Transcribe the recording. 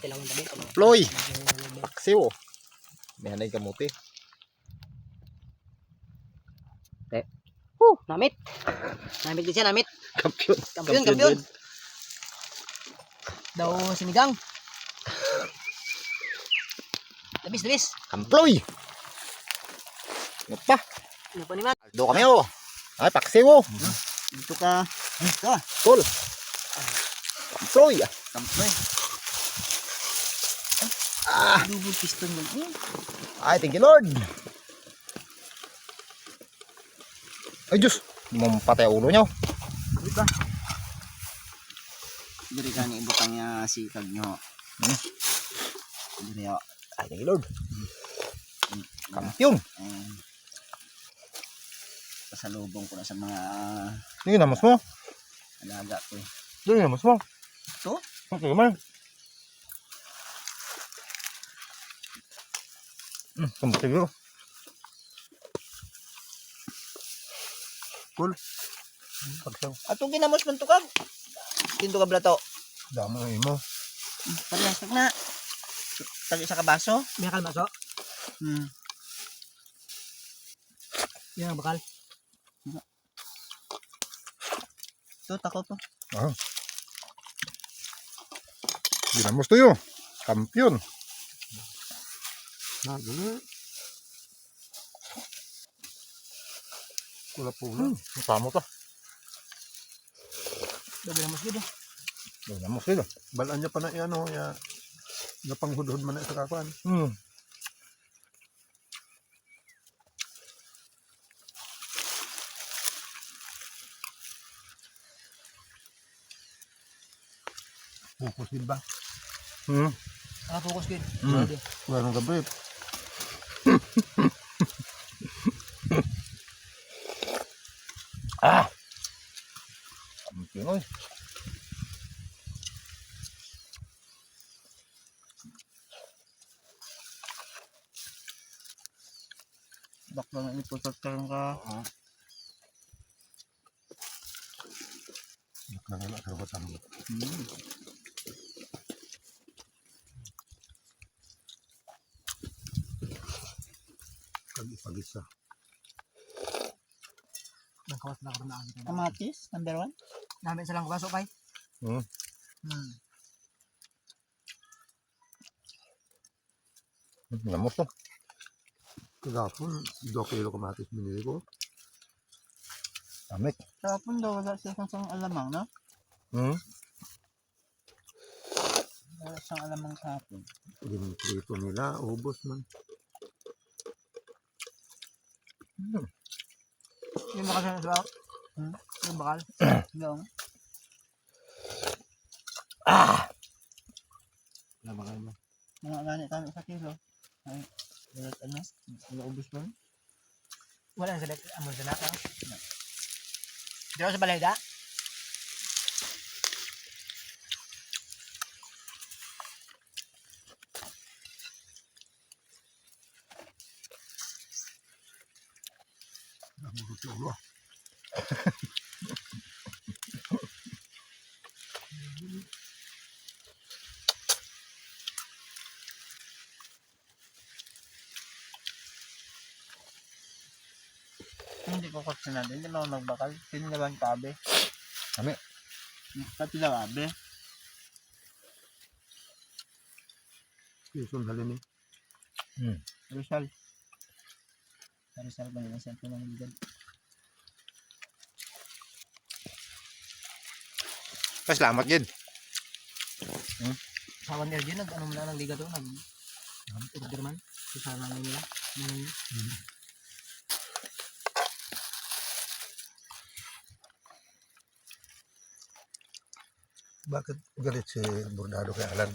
Tilawang tabi. Ploy. Paksiw. May hanay kamuti. Namit. Namit din siya, namit. Kampiyon. Kampiyon. Daw sinigang. Labis. Kamploy. Ano pa? Ano pa naman? Aldo kami oh. Ay, paksiw oh. Dito ka. Ito. Tol. Kamploy. Kampoy. Double piston yun. Ay, thank you Lord. Ay, Diyos. Mampatay ulo nyo. Diba? Diri ka ni ibutang niya sikag nyo. Diri o. Ay, thank you Lord. Kampiyon. Pasalubong ko na sa mga Sige, namos mo. alaga ko eh. Sige, namos mo. Ito? Okay, man. Kamuti ko. Cool. Pagsaw. Atong ginamos man tukag. Tinto ka blato. Damo mo. Parehas na. Tagi sa kabaso. May kalmaso? Yan ang bakal. Ito, tako to. Ginamos to yun. Kampiyon. Pula-pula. Masama ka. Ginamos yun eh. Ginamos yun. Balaan niya pa na ano, ya napanghudhud man na sa kakuan. Focus din ba? Focus din. Wala nang gabi. Kampiyon oy. Bakla na iputot ka lang ka. Nakakala ka ba tama? Pag-isa. Nakawas na ako na namin. Kamatis, number 1. Namin silang kabaso, pay. Ginamos to. Kagapon, 2 kilo kamatis binili ko. Amit. Kapon daw, wala siya sang alamang, no? Wala siyang alamang kapon. Yung prito nila, ubos man. Yung bakal siya sa yung bakal? Yung. Lamangan mo. Mga ganit kami sa kilo. Ay, wala ano? Wala ubos man? Wala sa amon sa naka. Dito sa balay da? Namurot yung ulo. Hindi ko kasi natin. Hindi naman magbakal. Tinilaban kabe. Kami. Pati lang kabe. Quezon halin eh. Rizal. Rizal ba nila sento ng ligad? Pasalamat yun. Sa One Air nag ano muna ng liga to? Order man? Susana na nila. Bakit galit si Bordado kay Alan?